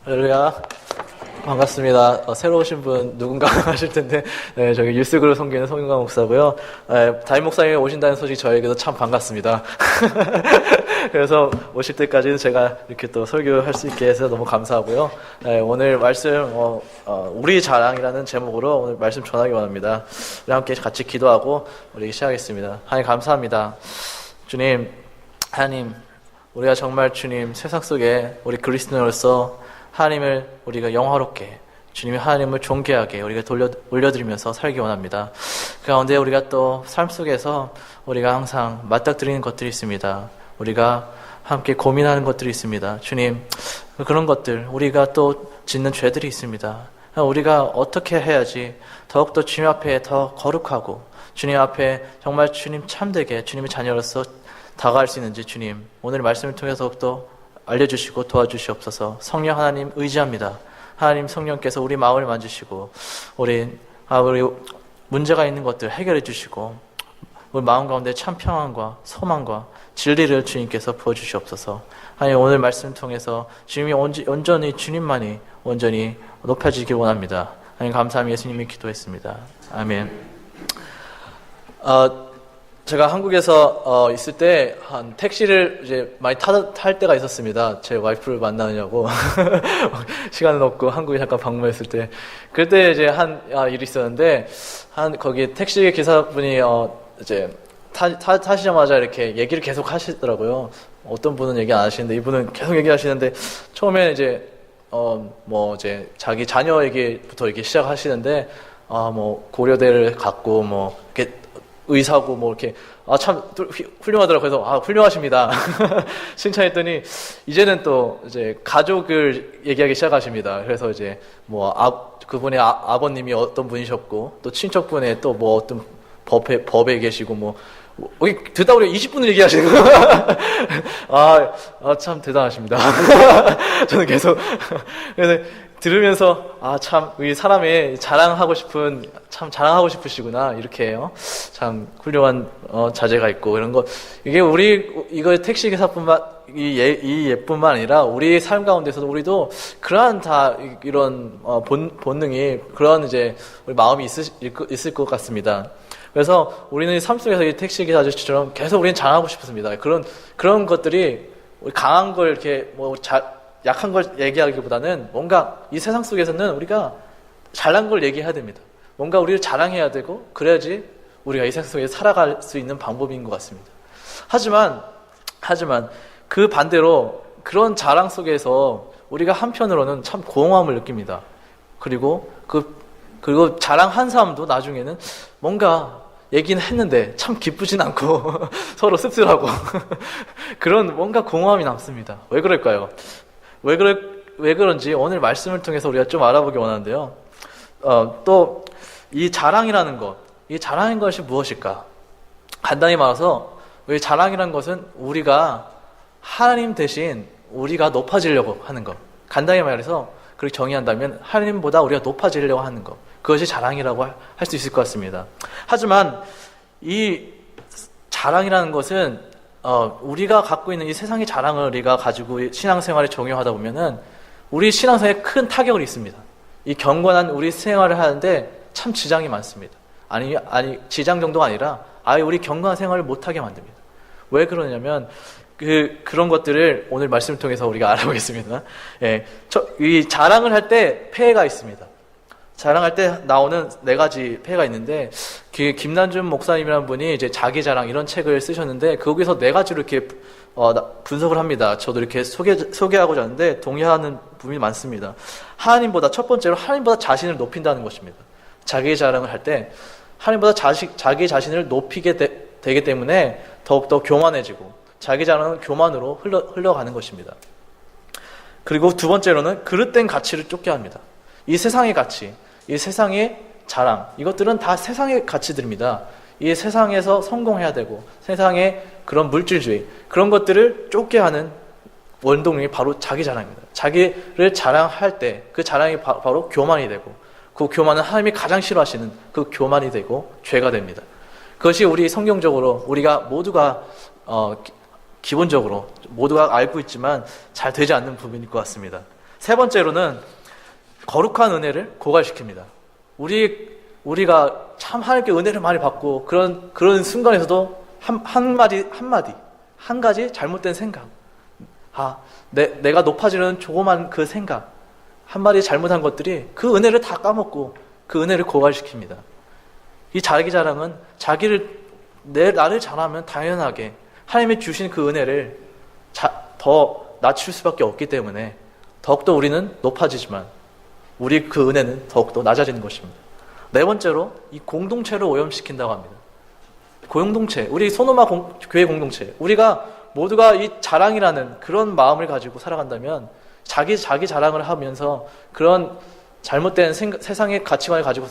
할렐루야. 반갑습니다. 새로 오신 분 누군가 하실 텐데, 네, 저기 유스그룹 섬기는 송윤광 목사고요. 담임 목사님이 오신다는 소식 저에게도 참 반갑습니다. 그래서 오실 때까지는 제가 이렇게 또 설교할 수 있게 해서 너무 감사하고요. 오늘 말씀, 우리 자랑이라는 제목으로 오늘 말씀 전하기 원합니다. 우리 함께 같이 기도하고 우리 시작하겠습니다. 하나님 감사합니다. 주님, 하나님, 우리가 정말 주님 세상 속에 우리 그리스도인으로서 하나님을 우리가 영화롭게, 주님의 하나님을 존귀하게 우리가 올려드리면서 살기 원합니다. 그 가운데 우리가 또 삶 속에서 우리가 항상 맞닥뜨리는 것들이 있습니다. 우리가 함께 고민하는 것들이 있습니다. 주님, 그런 것들, 우리가 또 짓는 죄들이 있습니다. 우리가 어떻게 해야지 더욱더 주님 앞에 더 거룩하고 주님 앞에 정말 주님 참되게 주님의 자녀로서 다가갈 수 있는지 주님, 오늘 말씀을 통해서 더욱더 알려주시고 도와주시옵소서. 성령 하나님 의지합니다. 하나님 성령께서 우리 마음을 만지시고 우리 문제가 있는 것들 해결해 주시고 우리 마음 가운데 참 평안과 소망과 진리를 주님께서 부어주시옵소서. 하나님 오늘 말씀을 통해서 주님이 온전히 주님만이 온전히 높여지길 원합니다. 하나님 감사하며 예수님이 기도했습니다. 아멘. 제가 한국에서 있을 때 한 택시를 이제 많이 탈 때가 있었습니다. 제 와이프를 만나느냐고 시간은 없고 한국에 잠깐 방문했을 때, 그때 이제 한 일이 있었는데 거기 택시 기사분이 이제 타시자마자 이렇게 얘기를 계속 하시더라고요. 어떤 분은 얘기 안 하시는데 이분은 계속 얘기하시는데, 처음에 이제 이제 자기 자녀 얘기부터 이렇게 시작하시는데 고려대를 갔고 이렇게 의사고 이렇게 참 훌륭하더라고요. 그래서 훌륭하십니다. 칭찬했더니 이제는 또 이제 가족을 얘기하기 시작하십니다. 그래서 이제 그분의 아버님이 어떤 분이셨고 또 친척분의 또 어떤 법에 계시고 여기 듣다 보니 20분을 얘기하시는 거예요. 참 대단하십니다. 저는 계속 그래서 들으면서 참 이 사람의 자랑하고 싶으시구나, 이렇게요. 참 훌륭한 자제가 있고 이런 거, 이게 이거 택시 기사뿐만 이 예뿐만 아니라 우리 삶 가운데서도 우리도 그러한 이런 본능이, 그런 이제 우리 마음이 있을 것 같습니다. 그래서 우리는 삶 속에서 이 택시 기사 아저씨처럼 계속 우리는 자랑하고 싶습니다. 그런 것들이 강한 걸 이렇게 약한 걸 얘기하기보다는 뭔가 이 세상 속에서는 우리가 잘난 걸 얘기해야 됩니다. 뭔가 우리를 자랑해야 되고, 그래야지 우리가 이 세상 속에 살아갈 수 있는 방법인 것 같습니다. 하지만 그 반대로 그런 자랑 속에서 우리가 한편으로는 참 공허함을 느낍니다. 그리고 자랑한 사람도 나중에는 뭔가 얘기는 했는데 참 기쁘진 않고 서로 씁쓸하고 그런 뭔가 공허함이 남습니다. 왜 그럴까요? 왜 그런지 오늘 말씀을 통해서 우리가 좀 알아보기 원하는데요. 또 이 자랑이라는 것이 무엇일까? 간단히 말해서 이 자랑이라는 것은 우리가 하나님 대신 우리가 높아지려고 하는 것. 간단히 말해서 그렇게 정의한다면 하나님보다 우리가 높아지려고 하는 것. 그것이 자랑이라고 할 수 있을 것 같습니다. 하지만 이 자랑이라는 것은 우리가 갖고 있는 이 세상의 자랑을 우리가 가지고 신앙생활에 적용하다 보면은 우리 신앙생활에 큰 타격을 입습니다. 이 경건한 우리 생활을 하는데 참 지장이 많습니다. 아니 지장 정도가 아니라 아예 우리 경건한 생활을 못하게 만듭니다. 왜 그러냐면 그런 것들을 오늘 말씀을 통해서 우리가 알아보겠습니다. 이 자랑을 할 때 폐해가 있습니다. 자랑할 때 나오는 4가지 폐해가 있는데, 김난준 목사님이라는 분이 이제 자기 자랑 이런 책을 쓰셨는데 거기서 4가지로 이렇게 분석을 합니다. 저도 이렇게 소개하고자 하는데 동의하는 부분이 많습니다. 첫 번째로 하나님보다 자신을 높인다는 것입니다. 자기 자랑을 할 때 하나님보다 자기 자신을 높이게 되기 때문에 더욱더 교만해지고 자기 자랑은 교만으로 흘러가는 것입니다. 그리고 두 번째로는 그릇된 가치를 쫓게 합니다. 이 세상의 가치, 이 세상의 자랑, 이것들은 다 세상의 가치들입니다. 이 세상에서 성공해야 되고 세상의 그런 물질주의, 그런 것들을 쫓게 하는 원동력이 바로 자기 자랑입니다. 자기를 자랑할 때 그 자랑이 바로 교만이 되고, 그 교만은 하나님이 가장 싫어하시는 그 교만이 되고 죄가 됩니다. 그것이 우리 성경적으로 우리가 모두가 기본적으로 모두가 알고 있지만 잘 되지 않는 부분일 것 같습니다. 세 번째로는 거룩한 은혜를 고갈시킵니다. 우리가 참 하나님께 은혜를 많이 받고 그런 순간에서도 한 가지 잘못된 생각, 내가 높아지는 조그만 그 생각, 한마디 잘못한 것들이 그 은혜를 다 까먹고 그 은혜를 고갈시킵니다. 이 자기 자랑은 나를 자랑하면 당연하게 하나님이 주신 그 은혜를 더 낮출 수밖에 없기 때문에 더욱더 우리는 높아지지만 우리 그 은혜는 더욱더 낮아지는 것입니다. 네 번째로 이 공동체를 오염시킨다고 합니다. 공동체, 우리 소노마 교회 공동체, 우리가 모두가 이 자랑이라는 그런 마음을 가지고 살아간다면 자기 자랑을 하면서 그런 잘못된 세상의 가치관을 가지고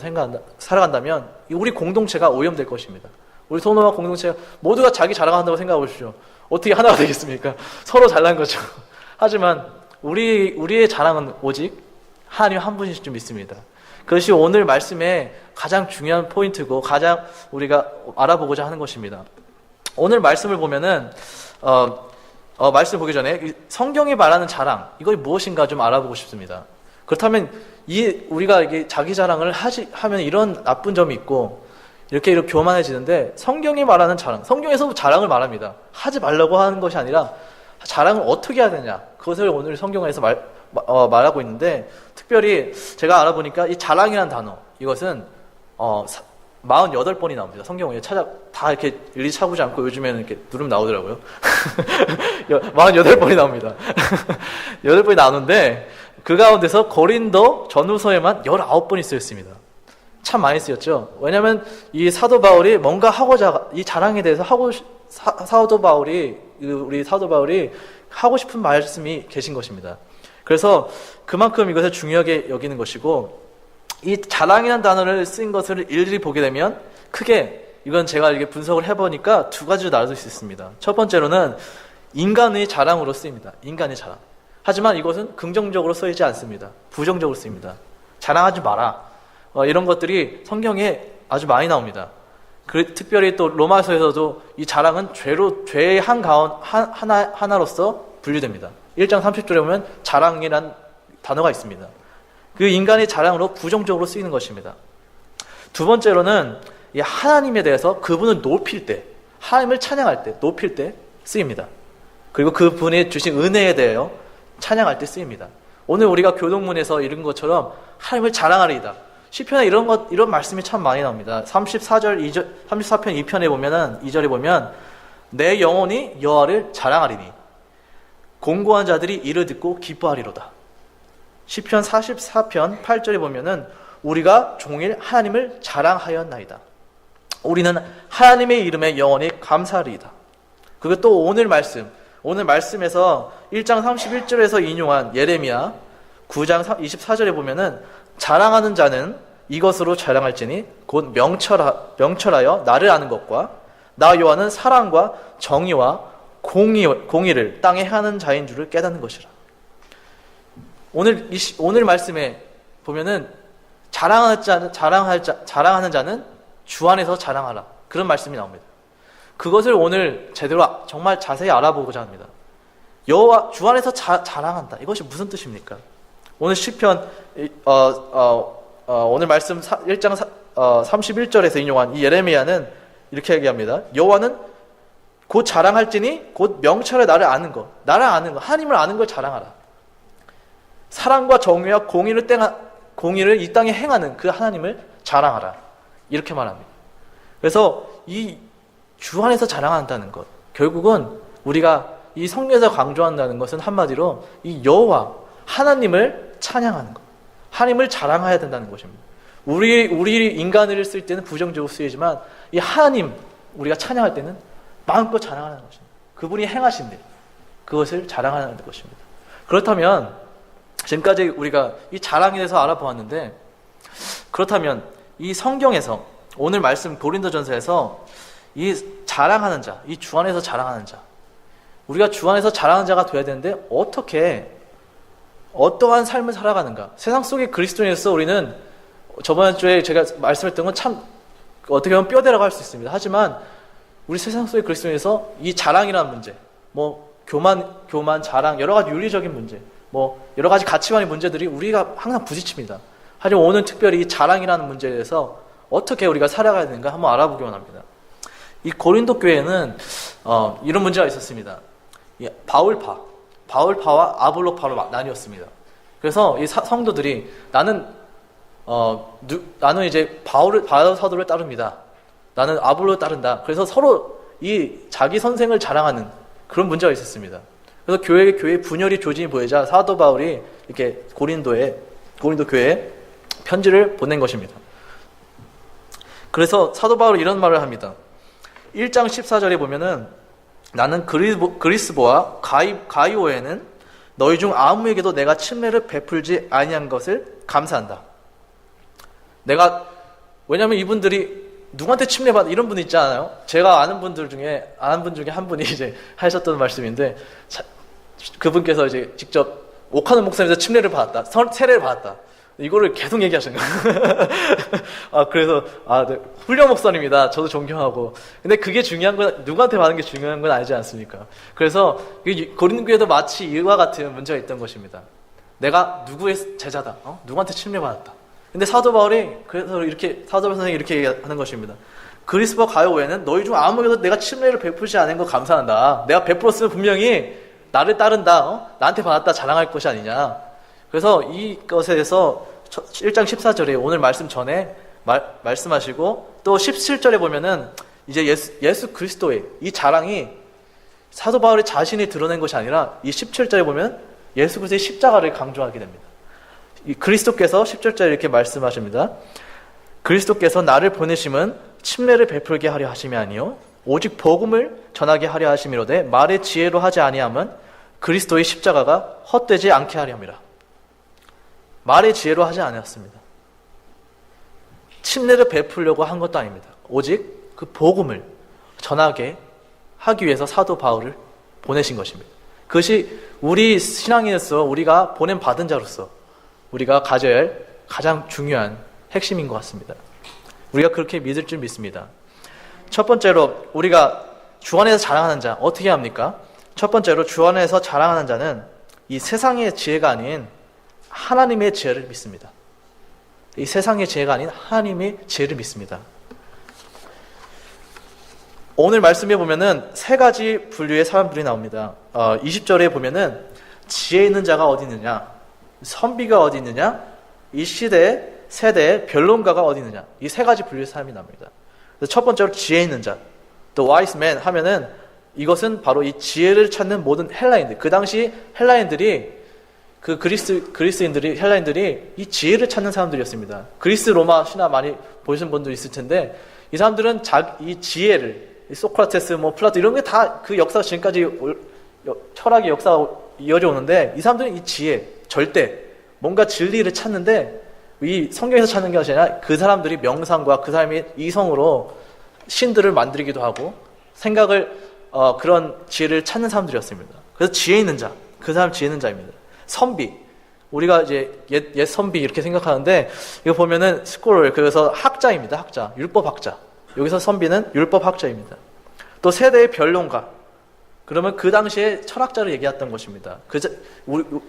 살아간다면 우리 공동체가 오염될 것입니다. 우리 소노마 공동체가 모두가 자기 자랑한다고 생각해 보십시오. 어떻게 하나가 되겠습니까? 서로 잘난 거죠. 하지만 우리의 자랑은 오직 하나님 한 분이실 줄 믿습니다. 그것이 오늘 말씀의 가장 중요한 포인트고 가장 우리가 알아보고자 하는 것입니다. 오늘 말씀을 보면은 말씀 보기 전에 성경이 말하는 자랑, 이것이 무엇인가 좀 알아보고 싶습니다. 그렇다면 우리가 이게 자기 자랑을 하면 이런 나쁜 점이 있고 이렇게 교만해지는데, 성경이 말하는 자랑, 성경에서 자랑을 말합니다. 하지 말라고 하는 것이 아니라 자랑을 어떻게 해야 되냐, 그것을 오늘 성경에서 말하고 있는데, 특별히 제가 알아보니까 이 자랑이라는 단어, 이것은 48번이 나옵니다. 성경에 다 이렇게 일일이 찾아보지 않고 요즘에는 이렇게 누르면 나오더라고요. 48번이 나옵니다. 8번이 나오는데 그 가운데서 고린도 전후서에만 19번이 쓰였습니다. 참 많이 쓰였죠. 왜냐하면 이 사도 바울이 뭔가 이 자랑에 대해서 우리 사도 바울이 하고 싶은 말씀이 계신 것입니다. 그래서 그만큼 이것을 중요하게 여기는 것이고, 이 자랑이라는 단어를 쓴 것을 일일이 보게 되면 크게 이건 제가 이렇게 분석을 해보니까 두 가지로 나눌 수 있습니다. 첫 번째로는 인간의 자랑으로 쓰입니다. 인간의 자랑. 하지만 이것은 긍정적으로 쓰이지 않습니다. 부정적으로 쓰입니다. 자랑하지 마라. 이런 것들이 성경에 아주 많이 나옵니다. 특별히 또 로마서에서도 이 자랑은 죄의 하나로서 분류됩니다. 1장 30절에 보면 자랑이란 단어가 있습니다. 그 인간의 자랑으로 부정적으로 쓰이는 것입니다. 두 번째로는 이 하나님에 대해서 그분을 높일 때, 하나님을 찬양할 때, 높일 때 쓰입니다. 그리고 그분이 주신 은혜에 대하여 찬양할 때 쓰입니다. 오늘 우리가 교동문에서 읽은 것처럼 하나님을 자랑하리이다. 시편에 이런 말씀이 참 많이 나옵니다. 34편 2편에 보면은 2절에 보면 내 영혼이 여호와를 자랑하리니 공고한 자들이 이를 듣고 기뻐하리로다. 시편 44편 8절에 보면은 우리가 종일 하나님을 자랑하였나이다. 우리는 하나님의 이름에 영원히 감사하리이다. 그리고 또 오늘 말씀에서 1장 31절에서 인용한 예레미야 9장 24절에 보면은 자랑하는 자는 이것으로 자랑할지니 곧 명철하여 나를 아는 것과 나 여호와는 사랑과 정의와 공의를 땅에 행하는 자인 줄을 깨닫는 것이라. 오늘 말씀에 보면은 자랑하는 자는 주 안에서 자랑하라, 그런 말씀이 나옵니다. 그것을 오늘 제대로 정말 자세히 알아보고자 합니다. 여호와 주 안에서 자랑한다, 이것이 무슨 뜻입니까? 오늘 시편 오늘 말씀 1장 31절에서 인용한 이 예레미야는 이렇게 얘기합니다. 여호와는 곧 자랑할지니 곧 명철에 나를 아는 것, 하나님을 아는 걸 자랑하라. 사랑과 정의와 공의를 이 땅에 행하는 그 하나님을 자랑하라, 이렇게 말합니다. 그래서 이 주 안에서 자랑한다는 것, 결국은 우리가 이 성경에서 강조한다는 것은 한마디로 이 여호와 하나님을 찬양하는 것, 하나님을 자랑해야 된다는 것입니다. 우리 인간을 쓸 때는 부정적으로 쓰이지만 이 하나님 우리가 찬양할 때는 마음껏 자랑하는 것입니다. 그분이 행하신 일, 그것을 자랑하는 것입니다. 그렇다면 지금까지 우리가 이 자랑에 대해서 알아보았는데, 그렇다면 이 성경에서 오늘 말씀 고린도전서에서 이 자랑하는 자, 이 주 안에서 자랑하는 자, 우리가 주 안에서 자랑하는 자가 되어야 되는데 어떠한 삶을 살아가는가? 세상 속의 그리스도인으로서 우리는 저번 주에 제가 말씀했던 건 참 어떻게 보면 뼈대라고 할 수 있습니다. 하지만 우리 세상 속의 그리스도인에서 이 자랑이라는 문제, 교만, 자랑, 여러 가지 윤리적인 문제, 뭐 여러 가지 가치관의 문제들이 우리가 항상 부딪힙니다. 하지만 오늘 특별히 이 자랑이라는 문제에 대해서 어떻게 우리가 살아가야 되는가 한번 알아보기만 합니다. 이 고린도 교회는 이런 문제가 있었습니다. 바울파와 아볼로파로 나뉘었습니다. 그래서 이 성도들이 나는 이제 바울 사도를 따릅니다. 나는 아볼로를 따른다. 그래서 서로 이 자기 선생을 자랑하는 그런 문제가 있었습니다. 그래서 교회 분열이 조짐이 보이자 사도 바울이 이렇게 고린도 교회에 편지를 보낸 것입니다. 그래서 사도 바울이 이런 말을 합니다. 1장 14절에 보면은 나는 그리스보와 가이오에는 너희 중 아무에게도 내가 친례를 베풀지 아니한 것을 감사한다. 왜냐면 이분들이 누구한테 침례받 이런 분 있지 않아요? 제가 아는 분 중에 한 분이 이제 하셨던 말씀인데, 그분께서 이제 직접 옥하는 목사님에서 침례를 받았다, 세례를 받았다. 이거를 계속 얘기하시는 거예요. 그래서 네, 훌륭한 목사님이다. 저도 존경하고. 근데 그게 중요한 건 누구한테 받는 게 중요한 건 아니지 않습니까? 그래서 고린도 교회도 마치 이와 같은 문제가 있던 것입니다. 내가 누구의 제자다. 누구한테 침례 받았다. 근데 사도 바울이 사도 선생이 이렇게 얘기하는 것입니다. 그리스도와 가이오에는 너희 중 아무에게도 내가 침례를 베풀지 않은 거 감사한다. 내가 베풀었으면 분명히 나를 따른다. 나한테 받았다 자랑할 것이 아니냐. 그래서 이것에 대해서 1장 14절에 오늘 말씀 전에 말씀하시고, 또 17절에 보면은 이제 예수 그리스도의 이 자랑이 사도 바울이 자신이 드러낸 것이 아니라 이 17절에 보면 예수 그리스도의 십자가를 강조하게 됩니다. 이 그리스도께서 10절절에 이렇게 말씀하십니다. 그리스도께서 나를 보내심은 침례를 베풀게 하려 하심이 아니요 오직 복음을 전하게 하려 하심이로되 말의 지혜로 하지 아니함은 그리스도의 십자가가 헛되지 않게 하려 함이라. 말의 지혜로 하지 않았습니다. 침례를 베풀려고 한 것도 아닙니다. 오직 그 복음을 전하게 하기 위해서 사도 바울을 보내신 것입니다. 그것이 우리 신앙인으로서 우리가 보냄 받은 자로서 우리가 가져야 할 가장 중요한 핵심인 것 같습니다. 우리가 그렇게 믿을 줄 믿습니다. 첫 번째로 우리가 주 안에서 자랑하는 자 어떻게 합니까? 첫 번째로 주 안에서 자랑하는 자는 이 세상의 지혜가 아닌 하나님의 지혜를 믿습니다. 이 세상의 지혜가 아닌 하나님의 지혜를 믿습니다. 오늘 말씀에 보면은 세 가지 분류의 사람들이 나옵니다. 20절에 보면은 지혜 있는 자가 어디 있느냐, 선비가 어디 있느냐, 이 세대의 변론가가 어디 있느냐, 이 세 가지 분류의 사람이 나옵니다. 그래서 첫 번째로 지혜 있는 자, the wise man 하면은 이것은 바로 이 지혜를 찾는 모든 헬라인들, 그 당시 헬라인들이 그 그리스인들이 헬라인들이 이 지혜를 찾는 사람들이었습니다. 그리스 로마 신화 많이 보신 분도 있을 텐데 이 사람들은 이 지혜를 소크라테스, 플라토 이런 게 다 그 역사가 지금까지 철학의 역사가 이어져 오는데 이 사람들은 이 지혜, 절대 뭔가 진리를 찾는데 이 성경에서 찾는 게 아니라 그 사람들이 명상과 그 사람이 이성으로 신들을 만들기도 하고 생각을 그런 지혜를 찾는 사람들이었습니다. 그래서 지혜 있는 자, 그 사람 지혜 있는 자입니다. 선비, 우리가 이제 옛 선비 이렇게 생각하는데 이거 보면은 스콜, 그래서 학자입니다. 학자, 율법학자. 여기서 선비는 율법학자입니다. 또 세대의 변론가, 그러면 그 당시에 철학자를 얘기했던 것입니다.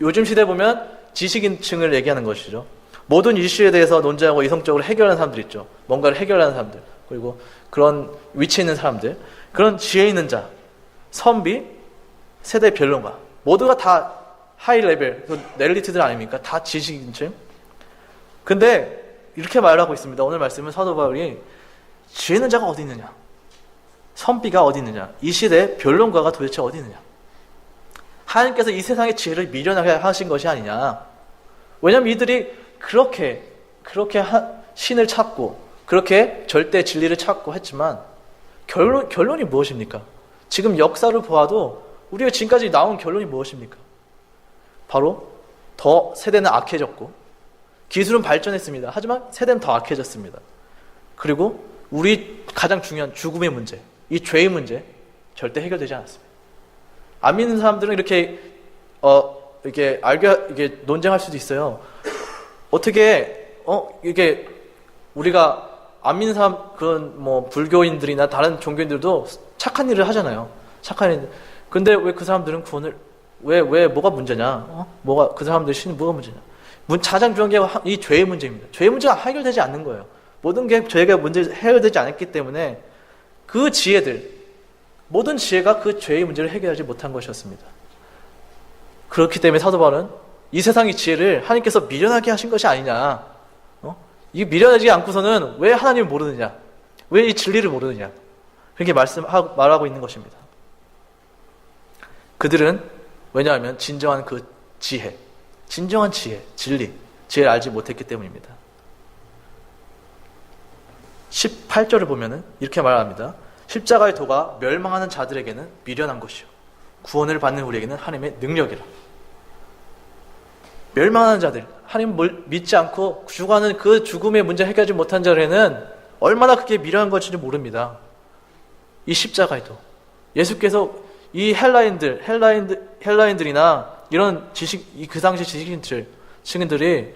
요즘 시대 보면 지식인층을 얘기하는 것이죠. 모든 이슈에 대해서 논쟁하고 이성적으로 해결하는 사람들 있죠. 뭔가를 해결하는 사람들, 그리고 그런 위치에 있는 사람들, 그런 지혜 있는 자, 선비, 세대 변론가, 모두가 다 하이 레벨, 엘리트들 아닙니까? 다 지식인층. 근데 이렇게 말하고 있습니다. 오늘 말씀은 사도 바울이 지혜 있는 자가 어디 있느냐, 선비가 어디 있느냐, 이 시대의 변론가가 도대체 어디 있느냐. 하나님께서 이 세상의 지혜를 미련하게 하신 것이 아니냐. 왜냐하면 이들이 그렇게 신을 찾고 그렇게 절대 진리를 찾고 했지만 결론이 무엇입니까? 지금 역사를 보아도 우리가 지금까지 나온 결론이 무엇입니까? 바로 더 세대는 악해졌고 기술은 발전했습니다. 하지만 세대는 더 악해졌습니다. 그리고 우리 가장 중요한 죽음의 문제, 이 죄의 문제 절대 해결되지 않았습니다. 안 믿는 사람들은 이렇게 논쟁할 수도 있어요. 어떻게 이게 우리가 안 믿는 사람, 그런 불교인들이나 다른 종교인들도 착한 일을 하잖아요. 착한 일. 근데 왜 그 사람들은 구원을 왜 뭐가 문제냐? 뭐가 그 사람들 신이 뭐가 문제냐? 가장 중요한 게 이 죄의 문제입니다. 죄의 문제가 해결되지 않는 거예요. 모든 게 죄가 문제 해결되지 않았기 때문에 그 지혜들, 모든 지혜가 그 죄의 문제를 해결하지 못한 것이었습니다. 그렇기 때문에 사도 바울은 이 세상의 지혜를 하나님께서 미련하게 하신 것이 아니냐. 이 미련하지 않고서는 왜 하나님을 모르느냐? 왜 이 진리를 모르느냐? 그렇게 말하고 있는 것입니다. 그들은 왜냐하면 진정한 그 지혜, 진정한 지혜, 지혜를 알지 못했기 때문입니다. 18절을 보면은 이렇게 말합니다. 십자가의 도가 멸망하는 자들에게는 미련한 것이요 구원을 받는 우리에게는 하나님의 능력이라. 멸망하는 자들, 하나님을 믿지 않고 죽어가는 그 죽음의 문제 해결하지 못한 자들에는 얼마나 그게 미련한 것인지 모릅니다. 이 십자가의 도. 예수께서 이 헬라인들이나 이런 그 당시 지식인들이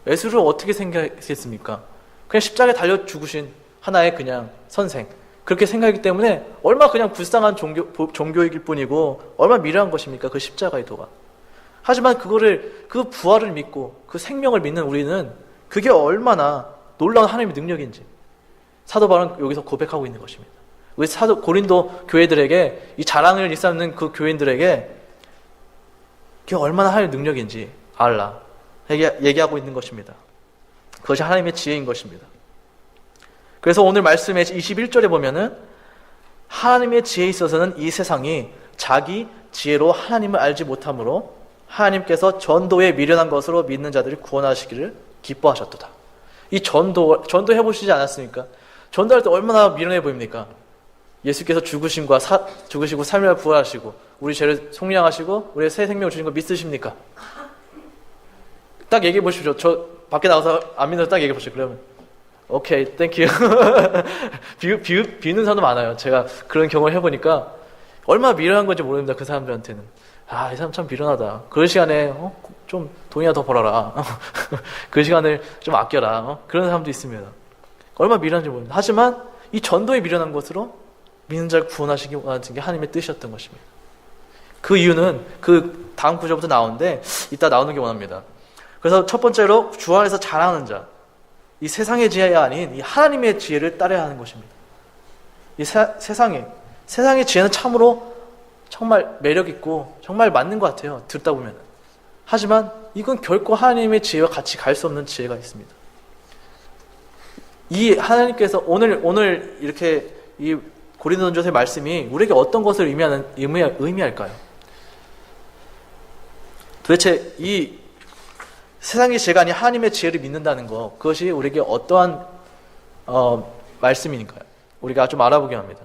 예수를 어떻게 생각했습니까? 그냥 십자가에 달려 죽으신 하나의 그냥 선생. 그렇게 생각하기 때문에 얼마나 그냥 불쌍한 종교이길 뿐이고 얼마나 미련한 것입니까? 그 십자가의 도가. 하지만 그 부활을 믿고 그 생명을 믿는 우리는 그게 얼마나 놀라운 하나님의 능력인지 사도 바울은 여기서 고백하고 있는 것입니다. 우리 고린도 교회들에게 이 자랑을 일삼는 그 교인들에게 그게 얼마나 하나님의 능력인지 알라 얘기하고 있는 것입니다. 그것이 하나님의 지혜인 것입니다. 그래서 오늘 말씀의 21절에 보면은 하나님의 지혜에 있어서는 이 세상이 자기 지혜로 하나님을 알지 못하므로 하나님께서 전도에 미련한 것으로 믿는 자들을 구원하시기를 기뻐하셨도다. 이 전도 해보시지 않았습니까? 전도할 때 얼마나 미련해 보입니까? 예수께서 죽으시고 3일 부활하시고 우리 죄를 속량하시고 우리의 새 생명을 주신 거 믿으십니까? 딱 얘기해 보십시오. 저 밖에 나가서 안 믿는 딱 얘기해 보십시오. 그러면 오케이, 땡큐. 비웃는 사람도 많아요. 제가 그런 경험을 해보니까 얼마나 미련한 건지 모릅니다. 그 사람들한테는. 이 사람 참 미련하다. 그럴 시간에 좀 돈이나 더 벌어라. 그 시간을 좀 아껴라. 그런 사람도 있습니다. 얼마나 미련한지 모릅니다. 하지만 이 전도에 미련한 것으로 믿는 자를 구원하시기 원하는 게 하나님의 뜻이었던 것입니다. 그 이유는 그 다음 구절부터 나오는데 이따 나오는 게 원합니다. 그래서 첫 번째로 주 안에서 자라는 자, 이 세상의 지혜가 아닌 이 하나님의 지혜를 따라야 하는 것입니다. 이 세상의 지혜는 참으로 정말 매력 있고 정말 맞는 것 같아요. 듣다 보면. 하지만 이건 결코 하나님의 지혜와 같이 갈 수 없는 지혜가 있습니다. 이 하나님께서 오늘 이렇게 이 고린도전서의 말씀이 우리에게 어떤 것을 의미할까요? 도대체 이 세상의 지혜가 아닌 하나님의 지혜를 믿는다는 것, 그것이 우리에게 어떠한 말씀이니까요? 우리가 좀 알아보게 합니다.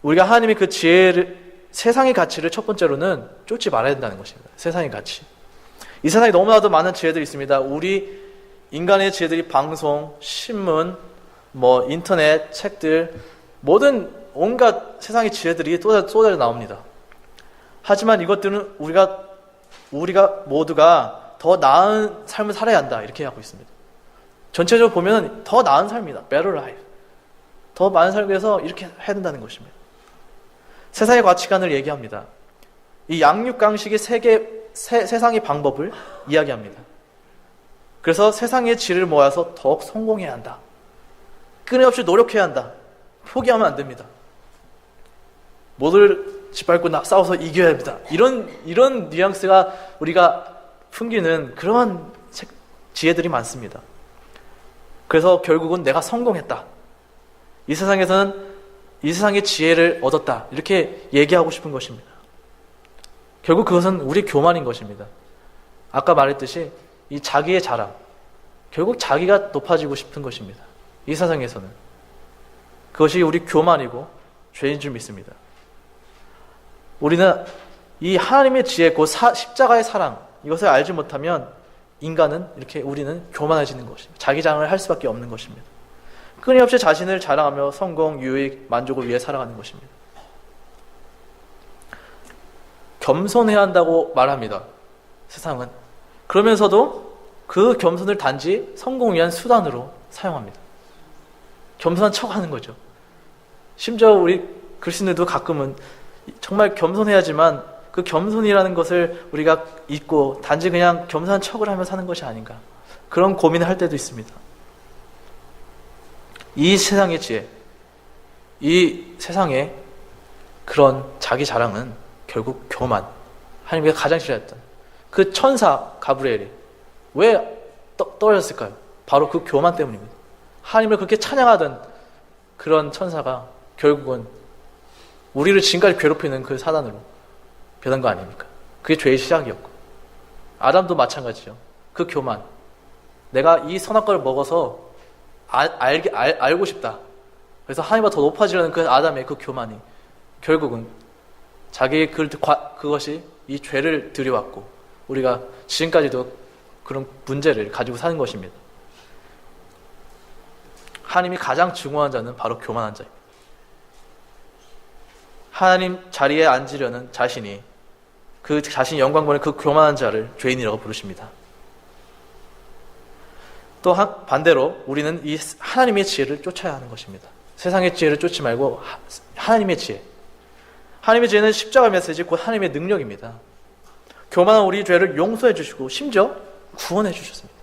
우리가 하나님의 그 세상의 가치를 첫 번째로는 쫓지 말아야 된다는 것입니다. 세상의 가치. 이 세상에 너무나도 많은 지혜들이 있습니다. 우리 인간의 지혜들이 방송, 신문, 인터넷, 책들, 모든 온갖 세상의 지혜들이 쏟아져 나옵니다. 하지만 이것들은 우리가 모두가 더 나은 삶을 살아야 한다. 이렇게 하고 있습니다. 전체적으로 보면 더 나은 삶이다. Better life. 더 많은 삶을 위해서 이렇게 해야 된다는 것입니다. 세상의 가치관을 얘기합니다. 이 양육강식의 세상의 방법을 이야기합니다. 그래서 세상의 질을 모아서 더욱 성공해야 한다. 끊임없이 노력해야 한다. 포기하면 안 됩니다. 모두를 짓밟고 싸워서 이겨야 합니다. 이런 뉘앙스가 우리가 풍기는 그러한 지혜들이 많습니다. 그래서 결국은 내가 성공했다. 이 세상에서는 이 세상의 지혜를 얻었다. 이렇게 얘기하고 싶은 것입니다. 결국 그것은 우리 교만인 것입니다. 아까 말했듯이 이 자기의 자랑, 결국 자기가 높아지고 싶은 것입니다. 이 세상에서는. 그것이 우리 교만이고 죄인 줄 믿습니다. 우리는 이 하나님의 지혜, 그 십자가의 사랑, 이것을 알지 못하면 우리는 교만해지는 것입니다. 자기 자랑을 할 수밖에 없는 것입니다. 끊임없이 자신을 자랑하며 성공, 유익, 만족을 위해 살아가는 것입니다. 겸손해야 한다고 말합니다. 세상은. 그러면서도 그 겸손을 단지 성공을 위한 수단으로 사용합니다. 겸손한 척하는 거죠. 심지어 우리 그리스도인들도 가끔은 정말 겸손해야지만 그 겸손이라는 것을 우리가 잊고 단지 그냥 겸손한 척을 하며 사는 것이 아닌가, 그런 고민을 할 때도 있습니다. 이 세상의 지혜, 이 세상의 그런 자기 자랑은 결국 교만, 하나님께서 가장 싫어했던 그 천사 가브리엘이 왜 떨어졌을까요? 바로 그 교만 때문입니다. 하나님을 그렇게 찬양하던 그런 천사가 결국은 우리를 지금까지 괴롭히는 그 사단으로 변한 거 아닙니까? 그게 죄의 시작이었고, 아담도 마찬가지죠. 그 교만, 내가 이 선악과를 먹어서 알고 싶다, 그래서 하나님보다 더 높아지려는 그 아담의 그 교만이 결국은 자기의 그것이 이 죄를 들여왔고, 우리가 지금까지도 그런 문제를 가지고 사는 것입니다. 하나님이 가장 증오한 자는 바로 교만한 자입니다. 하나님 자리에 앉으려는 자신이, 그 자신이 영광 보는 그 교만한 자를 죄인이라고 부르십니다. 또 반대로 우리는 이 하나님의 지혜를 쫓아야 하는 것입니다. 세상의 지혜를 쫓지 말고 하나님의 지혜. 하나님의 지혜는 십자가 메시지, 곧 하나님의 능력입니다. 교만한 우리 죄를 용서해 주시고 심지어 구원해 주셨습니다.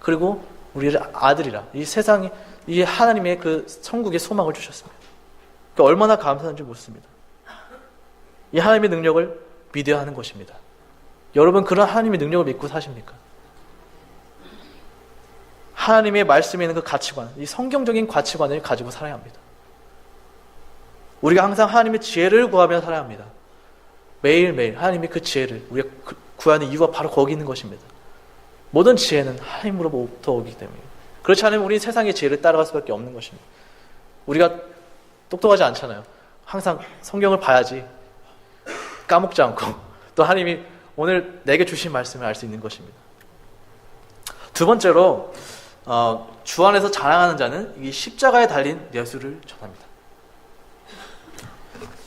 그리고 우리를 아들이라, 이 세상에 이 하나님의 그 천국의 소망을 주셨습니다. 그러니까 얼마나 감사한지 묻습니다. 이 하나님의 능력을 믿어야 하는 것입니다. 여러분, 그런 하나님의 능력을 믿고 사십니까? 하나님의 말씀에 있는 그 가치관, 이 성경적인 가치관을 가지고 살아야 합니다. 우리가 항상 하나님의 지혜를 구하며 살아야 합니다. 매일매일 하나님의 그 지혜를 우리가 구하는 이유가 바로 거기 있는 것입니다. 모든 지혜는 하나님으로부터 오기 때문에, 그렇지 않으면 우리 세상의 지혜를 따라갈 수밖에 없는 것입니다. 우리가 똑똑하지 않잖아요. 항상 성경을 봐야지 까먹지 않고 또 하나님이 오늘 내게 주신 말씀을 알 수 있는 것입니다. 두 번째로 주 안에서 자랑하는 자는 이 십자가에 달린 예수를 전합니다.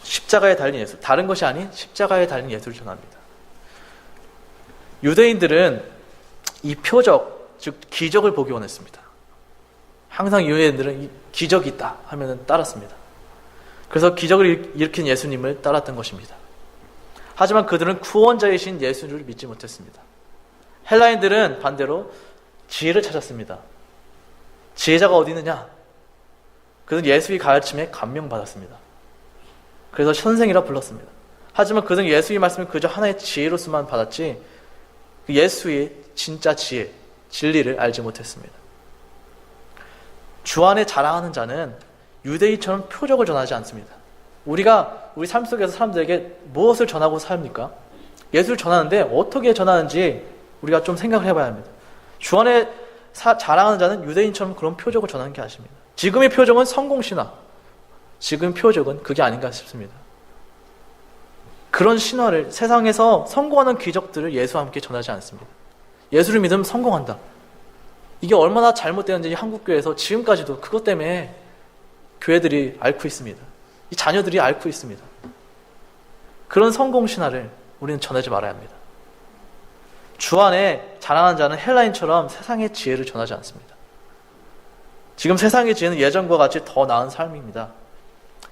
십자가에 달린 예수, 다른 것이 아닌 십자가에 달린 예수를 전합니다. 유대인들은 이 표적, 즉 기적을 보기 원했습니다. 항상 유대인들은 이 기적이 있다 하면 따랐습니다. 그래서 기적을 일으킨 예수님을 따랐던 것입니다. 하지만 그들은 구원자이신 예수를 믿지 못했습니다. 헬라인들은 반대로 지혜를 찾았습니다. 지혜자가 어디 있느냐? 그들은 예수의 가르침에 감명받았습니다. 그래서 선생이라 불렀습니다. 하지만 그들은 예수의 말씀을 그저 하나의 지혜로서만 받았지 예수의 진짜 지혜, 진리를 알지 못했습니다. 주 안에 자랑하는 자는 유대인처럼 표적을 전하지 않습니다. 우리가 우리 삶 속에서 사람들에게 무엇을 전하고 삽니까? 예수를 전하는데 어떻게 전하는지 우리가 좀 생각을 해봐야 합니다. 주 안에 자랑하는 자는 유대인처럼 그런 표적을 전하는 게 아닙니다. 지금의 표적은 성공신화, 지금 표적은 그게 아닌가 싶습니다. 그런 신화를, 세상에서 성공하는 기적들을 예수와 함께 전하지 않습니다. 예수를 믿으면 성공한다, 이게 얼마나 잘못되는지 한국교회에서 지금까지도 그것 때문에 교회들이 앓고 있습니다. 이 자녀들이 앓고 있습니다. 그런 성공신화를 우리는 전하지 말아야 합니다. 주 안에 자랑하는 자는 헬라인처럼 세상의 지혜를 전하지 않습니다. 지금 세상의 지혜는 예전과 같이 더 나은 삶입니다.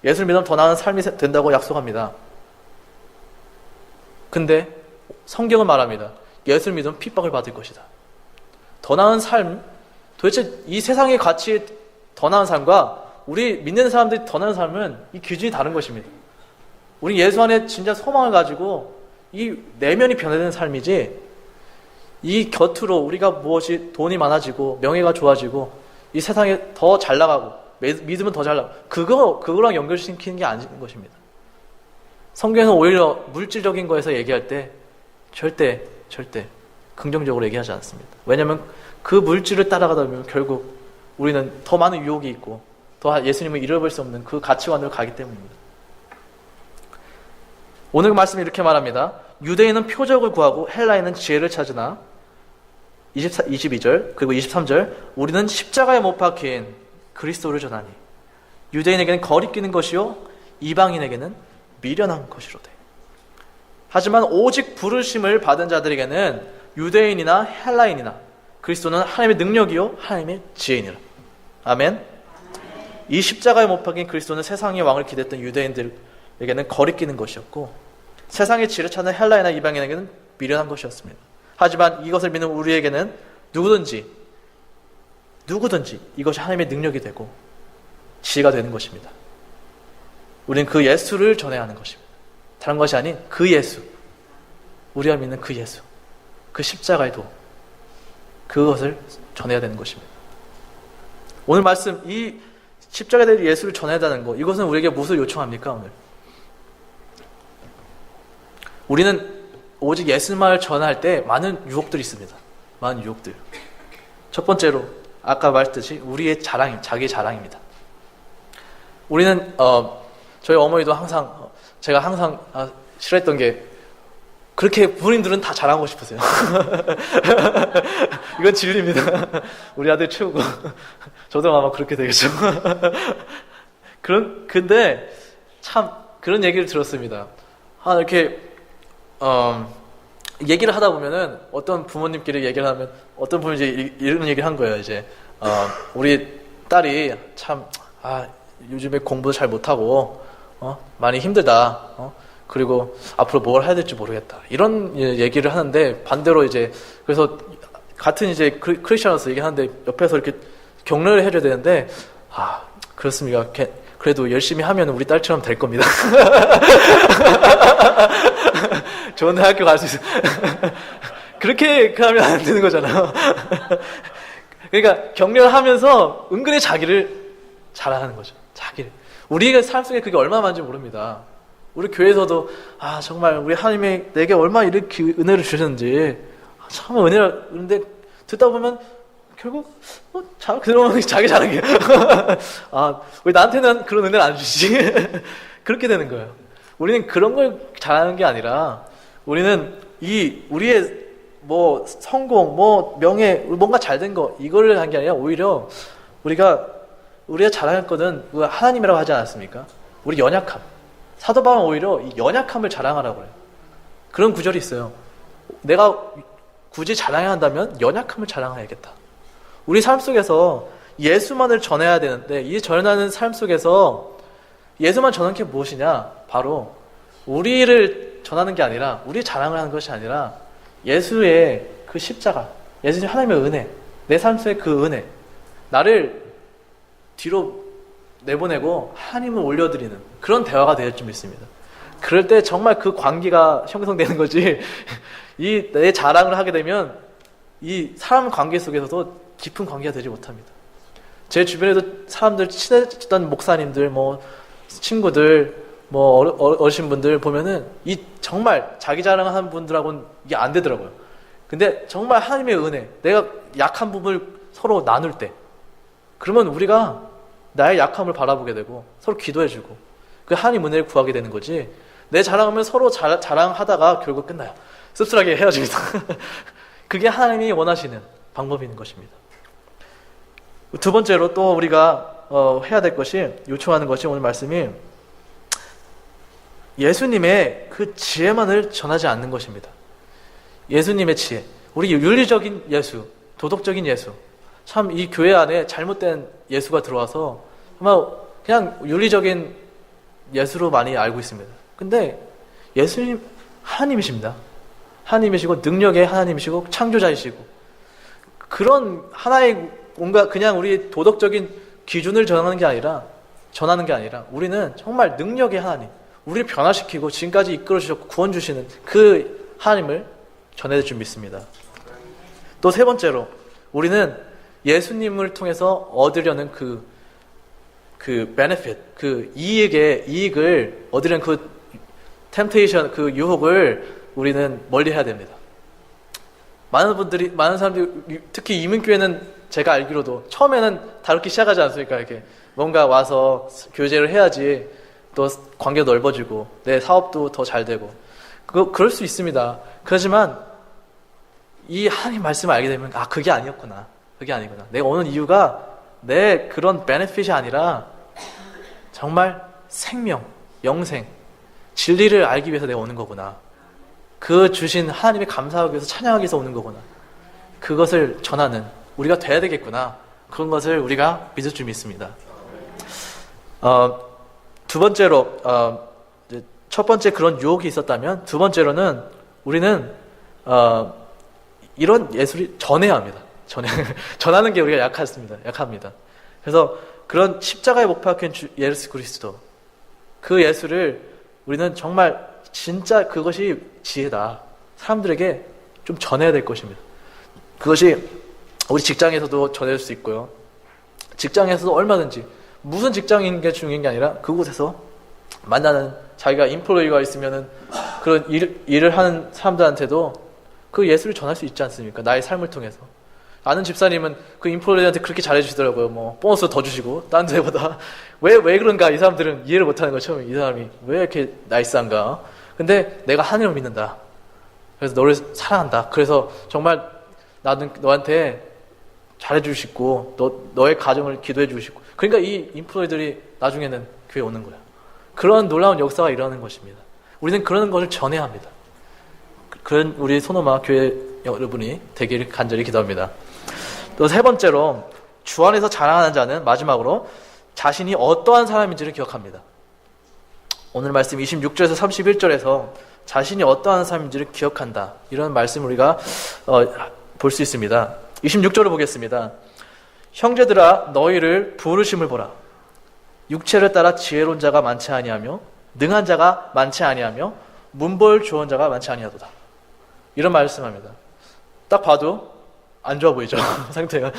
예수를 믿으면 더 나은 삶이 된다고 약속합니다. 근데 성경은 말합니다. 예수를 믿으면 핍박을 받을 것이다. 더 나은 삶, 도대체 이 세상의 가치 더 나은 삶과 우리 믿는 사람들이 더 나은 삶은 이 기준이 다른 것입니다. 우리 예수 안에 진짜 소망을 가지고 이 내면이 변화되는 삶이지, 이 겉으로 우리가 무엇이 돈이 많아지고 명예가 좋아지고 이 세상에 더 잘 나가고 믿으면 더 잘 나가고 그거랑 연결시키는 게 아닌 것입니다. 성경에서 오히려 물질적인 거에서 얘기할 때 절대 긍정적으로 얘기하지 않습니다. 왜냐하면 그 물질을 따라가다 보면 결국 우리는 더 많은 유혹이 있고 더 예수님을 잃어버릴 수 없는 그 가치관으로 가기 때문입니다. 오늘 말씀이 이렇게 말합니다. 유대인은 표적을 구하고 헬라인은 지혜를 찾으나 22절 그리고 23절 우리는 십자가에 못 박힌 그리스도를 전하니 유대인에게는 거리끼는 것이요 이방인에게는 미련한 것이로되. 하지만 오직 부르심을 받은 자들에게는 유대인이나 헬라인이나 그리스도는 하나님의 능력이요 하나님의 지혜이니라. 아멘. 이 십자가에 못 박힌 그리스도는 세상의 왕을 기댔던 유대인들에게는 거리끼는 것이었고 세상의 지를 찾는 헬라이나 이방인에게는 미련한 것이었습니다. 하지만 이것을 믿는 우리에게는 누구든지 이것이 하나님의 능력이 되고 지혜가 되는 것입니다. 우리는 그 예수를 전해야 하는 것입니다. 다른 것이 아닌 그 예수, 우리가 믿는 그 예수, 그 십자가의 도, 그것을 전해야 되는 것입니다. 오늘 말씀, 이 십자가에 대한 예수를 전해야 한다는 것, 이것은 우리에게 무엇을 요청합니까? 오늘 우리는 오직 예수만을 전할 때 많은 유혹들이 있습니다. 많은 유혹들. 첫 번째로 아까 말했듯이 우리의 자기 자랑입니다. 우리는 저희 어머니도 항상 제가 항상 싫어했던 게 그렇게 부모님들은 다 자랑하고 싶으세요. 이건 진리입니다. 우리 아들 최우고 저도 아마 그렇게 되겠죠. 근데 참 그런 얘기를 들었습니다. 이렇게 얘기를 하다 보면은 어떤 부모님끼리 얘기를 하면 어떤 분이 이제 이런 얘기를 한 거예요. 이제 우리 딸이 참 요즘에 공부도 잘 못하고 많이 힘들다. 그리고 앞으로 뭘 해야 될지 모르겠다. 이런 얘기를 하는데 반대로 이제 그래서 같은 이제 크리스천으로서 얘기하는데 옆에서 이렇게 격려를 해줘야 되는데 그렇습니까? 그래도 열심히 하면 우리 딸처럼 될 겁니다. 좋은 대학교 갈 수 있어. 그렇게 하면 안 되는 거잖아요. 그러니까 격려를 하면서 은근히 자기를 자랑하는 거죠. 자기를. 우리가 삶 속에 그게 얼마나 많은지 모릅니다. 우리 교회에서도 정말 우리 하나님이 내게 얼마나 이렇게 은혜를 주셨는지 참 은혜인데 듣다 보면 결국 그러면 자기 자랑이에요. 왜 나한테는 그런 은혜를 안 주시지? 그렇게 되는 거예요. 우리는 그런 걸 잘하는 게 아니라 우리는 우리의 성공, 명예, 뭔가 잘된 거 이거를 한 게 아니라 오히려 우리가 자랑할 거는 하나님이라고 하지 않았습니까? 우리 연약함. 사도 바울은 오히려 이 연약함을 자랑하라고 해요. 그런 구절이 있어요. 내가 굳이 자랑해야 한다면 연약함을 자랑해야겠다. 우리 삶 속에서 예수만을 전해야 되는데 이 전하는 삶 속에서 예수만 전하는 게 무엇이냐? 바로 우리를 전하는 게 아니라 우리 자랑을 하는 것이 아니라 예수의 그 십자가, 예수님 하나님의 은혜, 내 삶 속의 그 은혜, 나를 뒤로 내보내고 하나님을 올려드리는 그런 대화가 될 줄 믿습니다. 그럴 때 정말 그 관계가 형성되는 거지. 내 자랑을 하게 되면 이 사람 관계 속에서도 깊은 관계가 되지 못합니다. 제 주변에도 사람들 친했던 목사님들, 친구들, 어르신분들 보면은 이 정말 자기 자랑하는 분들하고는 이게 안 되더라고요. 근데 정말 하나님의 은혜, 내가 약한 부분을 서로 나눌 때, 그러면 우리가 나의 약함을 바라보게 되고 서로 기도해주고 그 하나님 은혜를 구하게 되는 거지. 내 자랑하면 서로 자랑하다가 결국 끝나요. 씁쓸하게 헤어집니다. 그게 하나님이 원하시는 방법인 것입니다. 두 번째로 또 우리가 해야 될 것이, 요청하는 것이 오늘 말씀이 예수님의 그 지혜만을 전하지 않는 것입니다. 예수님의 지혜, 우리 윤리적인 예수, 도덕적인 예수, 참 이 교회 안에 잘못된 예수가 들어와서 정말 그냥 윤리적인 예수로 많이 알고 있습니다. 근데 예수님 하나님이십니다. 하나님이시고 능력의 하나님이시고 창조자이시고 그런 하나의 뭔가 그냥 우리 도덕적인 기준을 전하는 게 아니라 우리는 정말 능력의 하나님, 우리를 변화시키고 지금까지 이끌어 주셨고 구원 주시는 그 하나님을 전해야 될 줄 믿습니다. 또 세 번째로 우리는 예수님을 통해서 얻으려는 그 benefit, 그 이익을 얻으려는 그 temptation, 그 유혹을 우리는 멀리 해야 됩니다. 많은 사람들이, 특히 이민교회는 제가 알기로도 처음에는 다루기 시작하지 않습니까? 이렇게 뭔가 와서 교제를 해야지 또 관계가 넓어지고 내 사업도 더 잘 되고 그럴 수 있습니다. 그렇지만 이 하나님 말씀을 알게 되면 그게 아니었구나. 그게 아니구나. 내가 오는 이유가 내 그런 베네핏이 아니라 정말 생명, 영생, 진리를 알기 위해서 내가 오는 거구나. 그 주신 하나님의 감사하기 위해서 찬양하기 위해서 오는 거구나. 그것을 전하는 우리가 돼야 되겠구나. 그런 것을 우리가 믿을 줄 믿습니다. 두 번째로 첫 번째 그런 유혹이 있었다면 두 번째로는 우리는 이런 예술이 전해야 합니다. 전하는 게 우리가 약합니다. 그래서 그런 십자가에 못 박힌 예수 그리스도 그 예수를 우리는 정말 진짜 그것이 지혜다. 사람들에게 좀 전해야 될 것입니다. 그것이 우리 직장에서도 전할 수 있고요. 직장에서도 얼마든지 무슨 직장인 게 중요한 게 아니라 그곳에서 만나는 자기가 인플로이가 있으면은 그런 일을 하는 사람들한테도 그 예수를 전할 수 있지 않습니까? 나의 삶을 통해서. 아는 집사님은 그 인플로이한테 그렇게 잘해주시더라고요. 뭐 보너스 더 주시고 다른 데보다 왜 그런가 이 사람들은 이해를 못하는 거죠. 처음에 이 사람이 왜 이렇게 나이스한가? 근데 내가 하나님을 믿는다. 그래서 너를 사랑한다. 그래서 정말 나는 너한테 잘해주시고 너의 가정을 기도해 주시고 그러니까 이 인플로이들이 나중에는 교회에 오는 거야. 그런 놀라운 역사가 일어나는 것입니다. 우리는 그런 것을 전해야 합니다. 그런 우리 소노마 교회 여러분이 되기를 간절히 기도합니다. 또 세 번째로 주 안에서 자랑하는 자는 마지막으로 자신이 어떠한 사람인지를 기억합니다. 오늘 말씀 26절에서 31절에서 자신이 어떠한 사람인지를 기억한다. 이런 말씀을 우리가 볼 수 있습니다. 26절을 보겠습니다. 형제들아 너희를 부르심을 보라. 육체를 따라 지혜로운 자가 많지 아니하며 능한 자가 많지 아니하며 문벌 좋은 자가 많지 아니하도다. 이런 말씀합니다. 딱 봐도 안 좋아 보이죠? 상태가.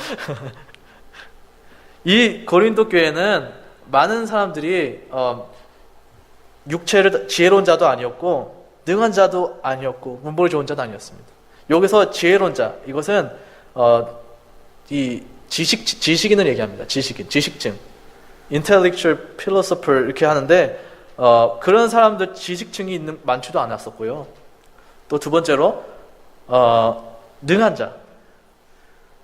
이 고린도 교회는 많은 사람들이 육체를 지혜로운 자도 아니었고 능한 자도 아니었고 문벌이 좋은 자도 아니었습니다. 여기서 지혜로운 자 이것은 이 지식인을 얘기합니다. 지식증, intellectual philosopher 이렇게 하는데 그런 사람들 지식증이 많지도 않았었고요. 또 두 번째로 능한 자.